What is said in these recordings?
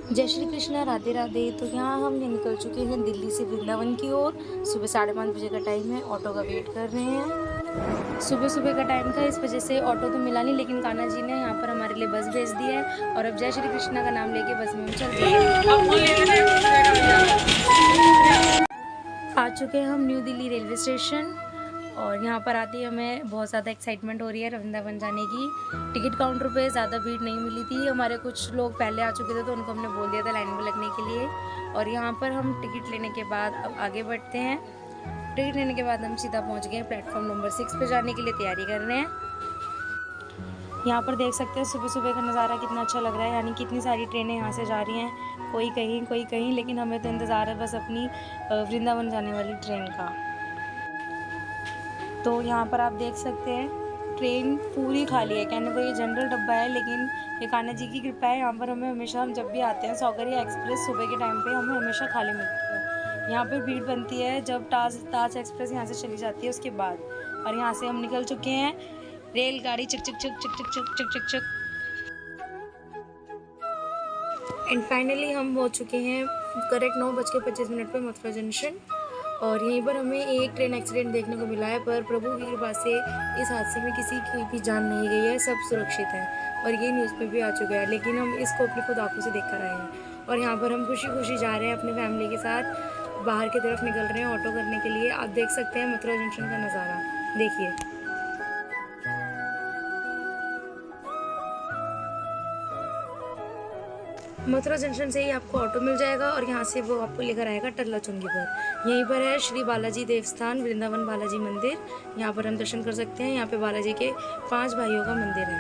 जय श्री कृष्णा, राधे राधे। तो यहाँ हम निकल चुके हैं दिल्ली से वृंदावन की ओर। सुबह 5:30 बजे का टाइम है, ऑटो का वेट कर रहे हैं। सुबह सुबह का टाइम था, इस वजह से ऑटो तो मिला नहीं, लेकिन कान्हा जी ने यहाँ पर हमारे लिए बस भेज दी है और अब जय श्री कृष्णा का नाम लेके बस में हम चल रहे हैं। आ चुके हैं हम न्यू दिल्ली रेलवे स्टेशन और यहाँ पर आते ही हमें बहुत ज़्यादा एक्साइटमेंट हो रही है वृंदावन जाने की। टिकट काउंटर पे ज़्यादा भीड़ नहीं मिली थी, हमारे कुछ लोग पहले आ चुके थे तो उनको हमने बोल दिया था लाइन में लगने के लिए। और यहाँ पर हम टिकट लेने के बाद अब आगे बढ़ते हैं। टिकट लेने के बाद हम सीधा पहुँच गए हैं प्लेटफॉर्म नंबर 6 पे जाने के लिए तैयारी कर रहे हैं। यहाँ पर देख सकते हैं सुबह सुबह का नज़ारा कितना अच्छा लग रहा है, यानी कितनी सारी ट्रेनें यहाँ से जा रही हैं, कोई कहीं, लेकिन हमें तो इंतज़ार है बस अपनी वृंदावन जाने वाली ट्रेन का। तो यहाँ पर आप देख सकते हैं ट्रेन पूरी खाली है, कहने को ये जनरल डब्बा है, लेकिन ये कान्हा जी की कृपा है। यहाँ पर हमें हमेशा, हम जब भी आते हैं सौकर्या एक्सप्रेस सुबह के टाइम पे हमें हमेशा खाली मिलती है। यहाँ पर भीड़ बनती है जब ताज एक्सप्रेस यहाँ से चली जाती है उसके बाद। और यहाँ से हम निकल चुके हैं, रेलगाड़ी चक चक चक चक चक चक चक चक चक। एंड फाइनली हम हो चुके हैं करेक्ट 9:25 पर मथुरा जंक्शन। और यहीं पर हमें एक ट्रेन एक्सीडेंट देखने को मिला है, पर प्रभु की कृपा से इस हादसे में किसी की भी जान नहीं गई है, सब सुरक्षित है और ये न्यूज़ पे भी आ चुका है। लेकिन हम इसको अपनी खुद आंखों से देख कर आए हैं और यहाँ पर हम खुशी खुशी जा रहे हैं अपने फैमिली के साथ, बाहर की तरफ निकल रहे हैं ऑटो करने के लिए। आप देख सकते हैं मथुरा जंक्शन का नज़ारा, देखिए। मथुरा जंक्शन से ही आपको ऑटो मिल जाएगा और यहाँ से वो आपको लेकर आएगा टल्ला चुंगी पर। यहीं पर है श्री बालाजी देवस्थान, वृंदावन बालाजी मंदिर। यहाँ पर हम दर्शन कर सकते हैं। यहाँ पे बालाजी के 5 भाइयों का मंदिर है।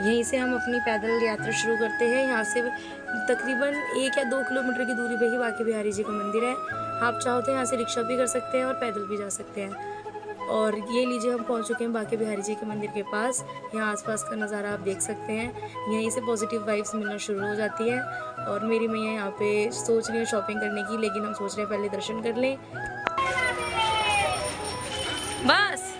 यहीं से हम अपनी पैदल यात्रा शुरू करते हैं। यहाँ से तकरीबन 1 या 2 किलोमीटर की दूरी पे ही बांके बिहारी जी का मंदिर है। आप चाहो तो यहाँ से रिक्शा भी कर सकते हैं और पैदल भी जा सकते हैं। और ये लीजिए, हम पहुंच चुके हैं बांके बिहारी जी के मंदिर के पास। यहाँ आसपास का नज़ारा आप देख सकते हैं। यहीं से पॉजिटिव वाइब्स मिलना शुरू हो जाती है। और मेरी मैया यहाँ पे सोच रही है शॉपिंग करने की, लेकिन हम सोच रहे हैं पहले दर्शन कर लें बस।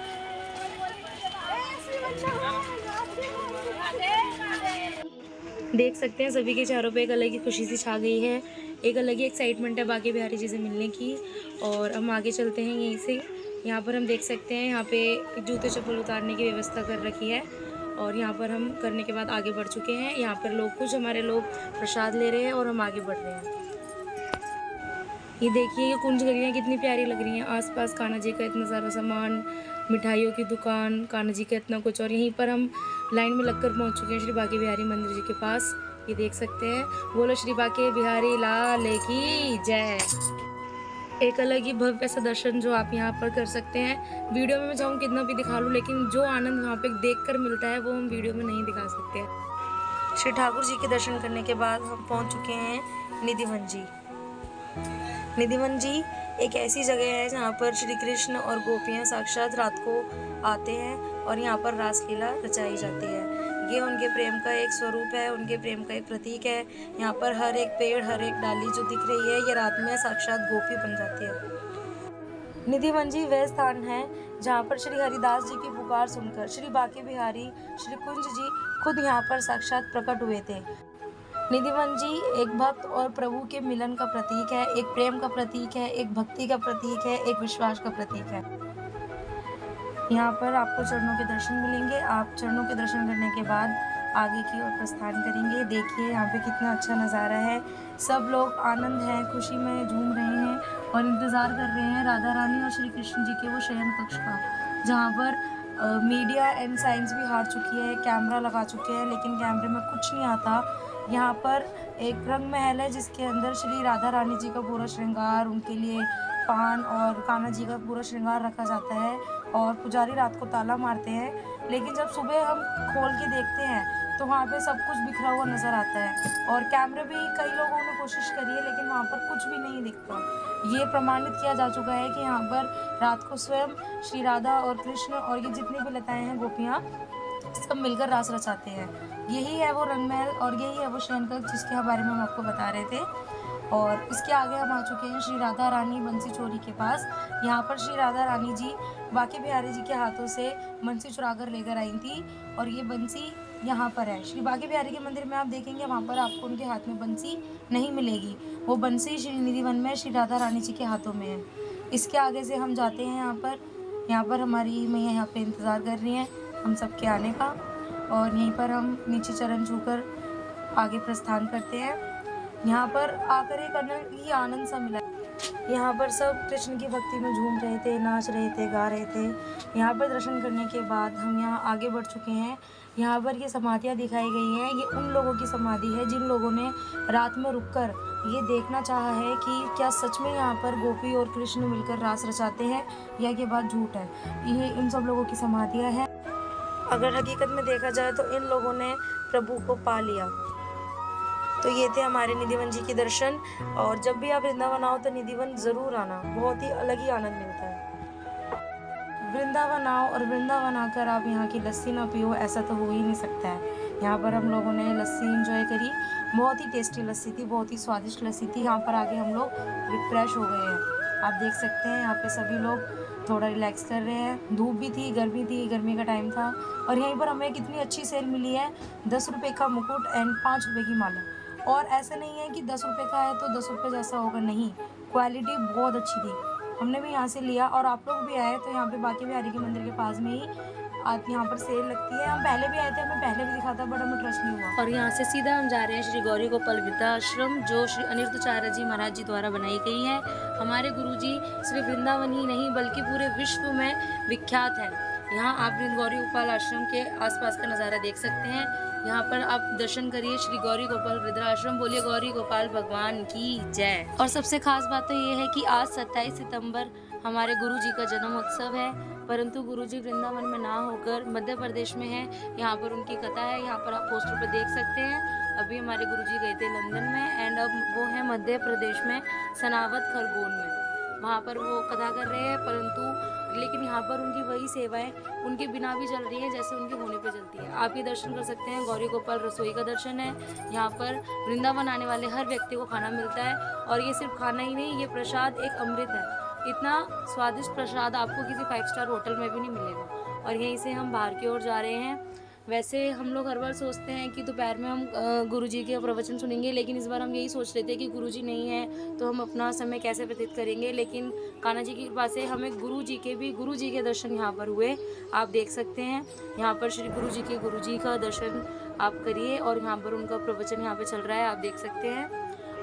देख सकते हैं सभी के चेहरों पे एक अलग ही खुशी सी छा गई है, एक अलग ही एक्साइटमेंट है बांके बिहारी जी से मिलने की। और हम आगे चलते हैं यहीं से। यहाँ पर हम देख सकते हैं यहाँ पे जूते चप्पल उतारने की व्यवस्था कर रखी है और यहाँ पर हम करने के बाद आगे बढ़ चुके हैं। यहाँ पर कुछ हमारे लोग प्रसाद ले रहे हैं और हम आगे बढ़ रहे हैं। ये देखिए, ये कुंज गलियाँ कितनी प्यारी लग रही हैं। आसपास कान्हा जी का इतना सारा सामान, मिठाइयों की दुकान, कान्हा जी का इतना कुछ। और यहीं पर हम लाइन में लगकर पहुंच चुके हैं श्री बांके बिहारी मंदिर जी के पास। ये देख सकते हैं, बोलो श्री बांके बिहारी लाल की जय। एक अलग ही भव्य सा दर्शन जो आप यहाँ पर कर सकते हैं। वीडियो में मैं चाहूँ कितना भी दिखा लूँ, लेकिन जो आनंद वहाँ पे देखकर मिलता है वो हम वीडियो में नहीं दिखा सकते। श्री ठाकुर जी के दर्शन करने के बाद हम पहुँच चुके हैं निधिवन जी। निधिवन जी एक ऐसी जगह है जहाँ पर श्री कृष्ण और गोपियाँ साक्षात रात को आते हैं और यहाँ पर रासलीला रचाई जाती है। ये उनके प्रेम का एक स्वरूप है, उनके प्रेम का एक प्रतीक है। यहाँ पर हर एक पेड़, हर एक डाली जो दिख रही है, ये रात में साक्षात गोपी बन जाती है। निधिवन जी वह स्थान है जहाँ पर श्री हरिदास जी की पुकार सुनकर श्री बांके बिहारी श्री कुंज जी खुद यहाँ पर साक्षात प्रकट हुए थे। निधिवन जी एक भक्त और प्रभु के मिलन का प्रतीक है, एक प्रेम का प्रतीक है, एक भक्ति का प्रतीक है, एक विश्वास का प्रतीक है। यहाँ पर आपको चरणों के दर्शन मिलेंगे। आप चरणों के दर्शन करने के बाद आगे की ओर प्रस्थान करेंगे। देखिए यहाँ पे कितना अच्छा नज़ारा है। सब लोग आनंद है, खुशी में झूम रहे हैं और इंतज़ार कर रहे हैं राधा रानी और श्री कृष्ण जी के वो शयन कक्ष का, जहाँ पर मीडिया एंड साइंस भी हार चुकी है, कैमरा लगा चुके हैं, लेकिन कैमरे में कुछ नहीं आता। यहाँ पर एक रंग महल है जिसके अंदर श्री राधा रानी जी का पूरा श्रृंगार, उनके लिए पान और कान्हा जी का पूरा श्रृंगार रखा जाता है और पुजारी रात को ताला मारते हैं। लेकिन जब सुबह हम खोल के देखते हैं तो वहाँ पे सब कुछ बिखरा हुआ नज़र आता है और कैमरे भी कई लोगों ने कोशिश करी है, लेकिन वहाँ पर कुछ भी नहीं दिखता। ये प्रमाणित किया जा चुका है कि यहाँ पर रात को स्वयं श्री राधा और कृष्ण और ये जितनी भी लताएँ हैं गोपियाँ सब मिलकर रास रचाते हैं। यही है वो रंगमहल और यही है वो शयन कक्ष जिसके बारे में हम आपको बता रहे थे। और इसके आगे हम आ चुके हैं श्री राधा रानी बंसी चोरी के पास। यहाँ पर श्री राधा रानी जी बांके बिहारी जी के हाथों से बंसी चुरा कर लेकर आई थी और ये बंसी यहाँ पर है। श्री बांके बिहारी के मंदिर में आप देखेंगे वहाँ पर आपको उनके हाथ में बंसी नहीं मिलेगी, वो बंसी श्री निधि वन में श्री राधा रानी जी के हाथों में है। इसके आगे से हम जाते हैं यहाँ पर हमारी मैया यहाँ पे इंतज़ार कर रही हैं हम सबके आने का, और यहीं पर हम नीचे चरण छूकर आगे प्रस्थान करते हैं। यहाँ पर आकर एक अलग ही आनंद सा मिला। यहाँ पर सब कृष्ण की भक्ति में झूम रहे थे, नाच रहे थे, गा रहे थे। यहाँ पर दर्शन करने के बाद हम यहाँ आगे बढ़ चुके हैं। यहाँ पर ये समाधियाँ दिखाई गई हैं, ये उन लोगों की समाधि है जिन लोगों ने रात में रुककर ये देखना चाहा है कि क्या सच में यहाँ पर गोपी और कृष्ण मिलकर रास रचाते हैं या ये बात झूठ है। ये इन सब लोगों की समाधियाँ हैं। अगर हकीकत में देखा जाए तो इन लोगों ने प्रभु को पा लिया। तो ये थे हमारे निधिवन जी के दर्शन, और जब भी आप वृंदावन आओ तो निधिवन ज़रूर आना, बहुत ही अलग ही आनंद मिलता है। वृंदावन आओ और वृंदावन आकर आप यहाँ की लस्सी ना पियो, ऐसा तो हो ही नहीं सकता है। यहाँ पर हम लोगों ने लस्सी एंजॉय करी, बहुत ही टेस्टी लस्सी थी, बहुत ही स्वादिष्ट लस्सी थी। यहाँ पर आके हम लोग रिफ्रेश हो गए हैं। आप देख सकते हैं यहाँ पे सभी लोग थोड़ा रिलैक्स कर रहे हैं। धूप भी थी, गर्मी का टाइम था, और यहीं पर हमें कितनी अच्छी सेल मिली है, 10 रुपये का मुकुट एंड 5 रुपये की माला। और ऐसा नहीं है कि 10 रुपये का है तो 10 रुपये जैसा होगा, नहीं, क्वालिटी बहुत अच्छी थी। हमने भी यहाँ से लिया, और आप लोग भी आए तो यहाँ पे बांके बिहारी के मंदिर के पास में ही यहाँ पर सेल लगती है। हम पहले भी आए थे, हमें पहले भी दिखा था, बट हमें ट्रस्ट नहीं हुआ। और यहाँ से सीधा हम जा रहे हैं श्री गौरी गोपाल वृद्धाश्रम, जो श्री अनिरुद्धाचार्य जी महाराज जी द्वारा बनाई गई है। हमारे गुरुजी सिर्फ वृंदावन ही नहीं बल्कि पूरे विश्व में विख्यात है। यहाँ आप गौरी गोपाल आश्रम के आसपास का नज़ारा देख सकते हैं। यहाँ पर आप दर्शन करिए श्री गौरी गोपाल वृद्धाश्रम, बोलिए गौरी गोपाल भगवान की जय। और सबसे खास बात तो ये है कि आज 27 सितंबर हमारे गुरु जी का जन्म उत्सव है, परंतु गुरु जी वृंदावन में ना होकर मध्य प्रदेश में है। यहाँ पर उनकी कथा है, यहाँ पर आप पोस्टर पर देख सकते हैं। अभी हमारे गुरु जी गए थे लंदन में, एंड अब वो है मध्य प्रदेश में सनावत खरगोन में, वहाँ पर वो कथा कर रहे हैं। परंतु लेकिन यहाँ पर उनकी वही सेवाएं उनके बिना भी चल रही है जैसे उनके होने पे चलती है। आप ये दर्शन कर सकते हैं, गौरी गोपाल रसोई का दर्शन है। यहाँ पर वृंदावन आने वाले हर व्यक्ति को खाना मिलता है, और ये सिर्फ खाना ही नहीं, ये प्रसाद एक अमृत है। इतना स्वादिष्ट प्रसाद आपको किसी 5 स्टार होटल में भी नहीं मिलेगा। और यहीं से हम बाहर की ओर जा रहे हैं। वैसे हम लोग हर बार सोचते हैं कि दोपहर में हम गुरुजी के प्रवचन सुनेंगे, लेकिन इस बार हम यही सोच रहे थे कि गुरुजी नहीं है तो हम अपना समय कैसे व्यतीत करेंगे। लेकिन कान्हा जी की कृपा से हमें गुरु जी के दर्शन यहाँ पर हुए। आप देख सकते हैं यहाँ पर श्री गुरु जी का दर्शन आप करिए, और यहाँ पर उनका प्रवचन यहाँ पर चल रहा है, आप देख सकते हैं।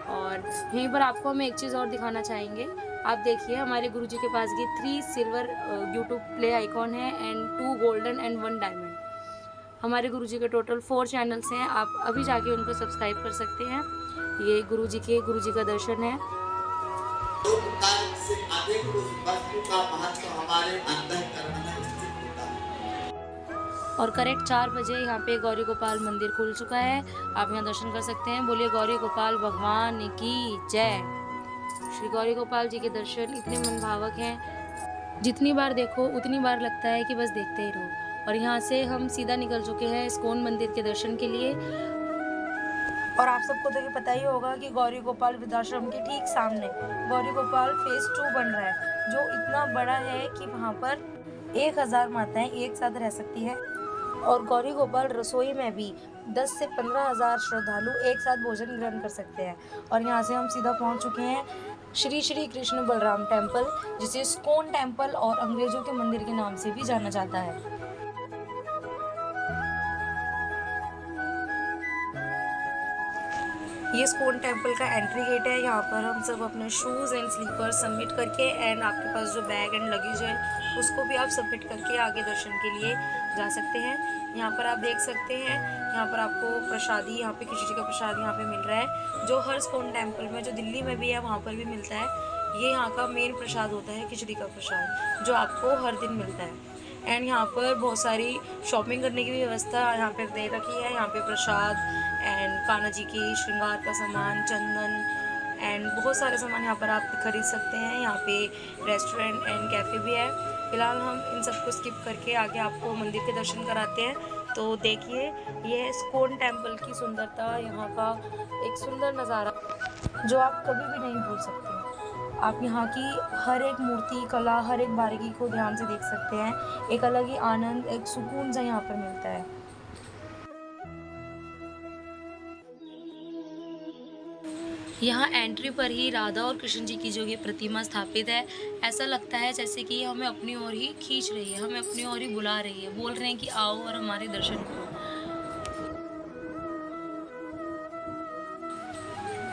और यहीं पर आपको हम एक चीज़ और दिखाना चाहेंगे। आप देखिए हमारे गुरुजी के पास ये 3 सिल्वर यूट्यूब प्ले आइकॉन है, एंड 2 गोल्डन एंड 1 डायमंड। हमारे गुरुजी के टोटल 4 चैनल्स हैं, आप अभी जाके उनको सब्सक्राइब कर सकते हैं। ये गुरुजी का दर्शन है। और करेक्ट 4 बजे यहाँ पे गौरी गोपाल मंदिर खुल चुका है, आप यहाँ दर्शन कर सकते हैं। बोलिए गौरी गोपाल भगवान की जय। श्री गौरी गोपाल जी के दर्शन इतने मनभावक हैं, जितनी बार देखो उतनी बार लगता है कि बस देखते ही रहो। और यहाँ से हम सीधा निकल चुके हैं इस्कॉन मंदिर के दर्शन के लिए। और आप सबको तो ये पता ही होगा कि गौरी गोपाल वृद्धाश्रम के ठीक सामने गौरी गोपाल फेज 2 बन रहा है, जो इतना बड़ा है कि वहाँ पर 1000 माताएं एक साथ रह सकती है। और गौरी गोपाल रसोई में भी 10 से 15,000 श्रद्धालु एक साथ भोजन ग्रहण कर सकते हैं। और यहाँ से हम सीधा पहुँच चुके हैं श्री कृष्ण बलराम टेम्पल, जिसे इस्कॉन टेम्पल और अंग्रेजों के मंदिर के नाम से भी जाना जाता है। ये इस्कॉन टेम्पल का एंट्री गेट है। यहाँ पर हम सब अपने शूज़ एंड स्लीपर्स सबमिट करके, एंड आपके पास जो बैग एंड लगेज है उसको भी आप सबमिट करके आगे दर्शन के लिए जा सकते हैं। यहाँ पर आप देख सकते हैं, यहाँ पर आपको प्रसादी, यहाँ पे खिचड़ी का प्रसाद यहाँ पे मिल रहा है, जो हर इस्कॉन टेम्पल में, जो दिल्ली में भी है वहाँ पर भी मिलता है। ये यहाँ का मेन प्रसाद होता है, खिचड़ी का प्रसाद, जो आपको हर दिन मिलता है। एंड यहाँ पर बहुत सारी शॉपिंग करने की भी व्यवस्था यहाँ पे दे रखी है। यहाँ पे प्रसाद एंड कान्हा जी की श्रृंगार का सामान, चंदन एंड बहुत सारे सामान यहाँ पर आप खरीद सकते हैं। यहाँ पे रेस्टोरेंट एंड कैफ़े भी है। फिलहाल हम इन सबको स्किप करके आगे आपको मंदिर के दर्शन कराते हैं। तो देखिए ये इस्कॉन टेम्पल की सुंदरता, यहाँ का एक सुंदर नज़ारा जो आप कभी भी नहीं भूल सकते। आप यहाँ की हर एक मूर्ति, कला, हर एक बारीकी को ध्यान से देख सकते हैं। एक अलग ही आनंद, एक सुकून सा यहाँ पर मिलता है। यहाँ एंट्री पर ही राधा और कृष्ण जी की जो ये प्रतिमा स्थापित है, ऐसा लगता है जैसे कि हमें अपनी ओर ही खींच रही है, हमें अपनी ओर ही बुला रही है, बोल रहे हैं कि आओ और हमारे दर्शन करो।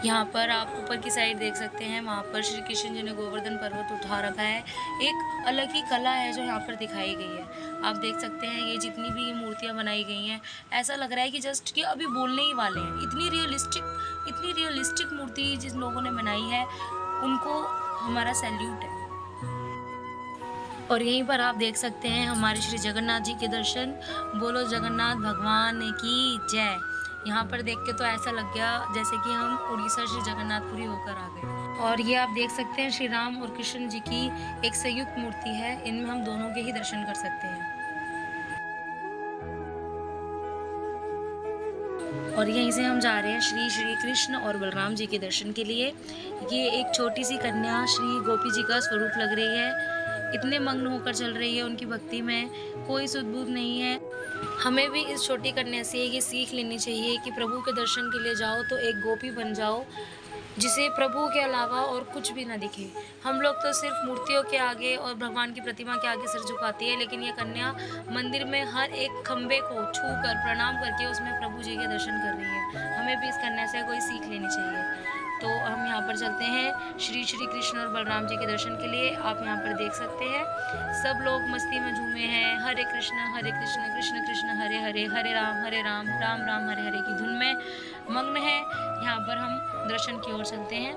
यहाँ पर आप ऊपर की साइड देख सकते हैं, वहाँ पर श्री कृष्ण जी ने गोवर्धन पर्वत उठा रखा है। एक अलग ही कला है जो यहाँ पर दिखाई गई है। आप देख सकते हैं ये जितनी भी मूर्तियाँ बनाई गई हैं, ऐसा लग रहा है कि जस्ट कि अभी बोलने ही वाले हैं। इतनी रियलिस्टिक मूर्ति जिन लोगों ने बनाई है, उनको हमारा सैल्यूट है। और यहीं पर आप देख सकते हैं हमारे श्री जगन्नाथ जी के दर्शन। बोलो जगन्नाथ भगवान की जय। यहाँ पर देख के तो ऐसा लग गया जैसे कि हम उड़ीसा श्री जगन्नाथपुरी होकर आ गए। और ये आप देख सकते हैं श्री राम और कृष्ण जी की एक संयुक्त मूर्ति है, इनमें हम दोनों के ही दर्शन कर सकते हैं। और यहीं से हम जा रहे हैं श्री कृष्ण और बलराम जी के दर्शन के लिए। ये एक छोटी सी कन्या श्री गोपी जी का स्वरूप लग रही है, इतने मग्न होकर चल रही है उनकी भक्ति में, कोई सुध-बुध नहीं है। हमें भी इस छोटी कन्या से ये सीख लेनी चाहिए कि प्रभु के दर्शन के लिए जाओ तो एक गोपी बन जाओ, जिसे प्रभु के अलावा और कुछ भी ना दिखे। हम लोग तो सिर्फ मूर्तियों के आगे और भगवान की प्रतिमा के आगे सिर झुकाती है, लेकिन ये कन्या मंदिर में हर एक खम्भे को छूकर प्रणाम करके उसमें प्रभु जी के दर्शन कर रही है। हमें भी इस कन्या से कोई सीख लेनी चाहिए। तो हम यहाँ पर चलते हैं श्री कृष्ण और बलराम जी के दर्शन के लिए। आप यहाँ पर देख सकते हैं सब लोग मस्ती में झूमे हैं, हरे कृष्ण कृष्ण कृष्ण हरे हरे, हरे राम राम राम हरे हरे की धुन में मग्न है। यहाँ पर हम दर्शन की ओर चलते हैं।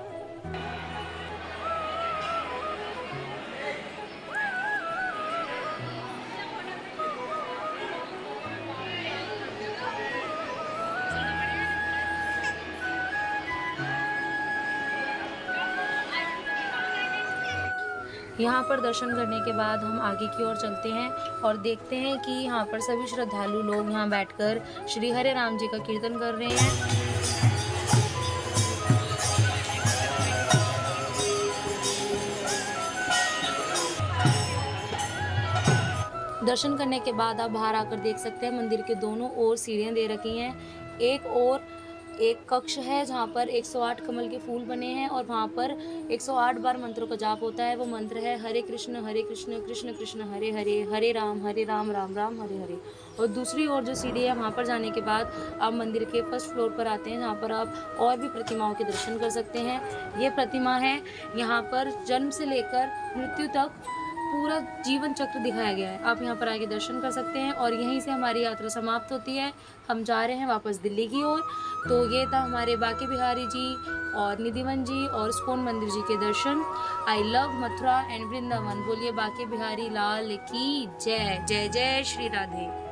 यहाँ पर दर्शन करने के बाद हम आगे की ओर चलते हैं और देखते हैं कि यहाँ पर सभी श्रद्धालु लोग यहाँ बैठकर श्री हरे राम जी का कीर्तन कर रहे हैं। दर्शन करने के बाद आप बाहर आकर देख सकते हैं मंदिर के दोनों ओर सीढ़ियाँ दे रखी हैं। एक ओर एक कक्ष है जहाँ पर 108 कमल के फूल बने हैं और वहाँ पर 108 बार मंत्रों का जाप होता है। वो मंत्र है हरे कृष्ण कृष्ण कृष्ण हरे हरे, हरे राम राम राम हरे हरे। और दूसरी ओर जो सीढ़ी है, वहाँ पर जाने के बाद आप मंदिर के फर्स्ट फ्लोर पर आते हैं, जहाँ पर आप और भी प्रतिमाओं के दर्शन कर सकते हैं। ये प्रतिमा है, यहाँ पर जन्म से लेकर मृत्यु तक पूरा जीवन चक्र दिखाया गया है। आप यहाँ पर आके दर्शन कर सकते हैं और यहीं से हमारी यात्रा समाप्त होती है। हम जा रहे हैं वापस दिल्ली की ओर। तो ये था हमारे बांके बिहारी जी और निधिवन जी और इस्कॉन मंदिर जी के दर्शन। I love Mathura and Vrindavan. बोलिए बांके बिहारी लाल की जय। जय जय श्री राधे।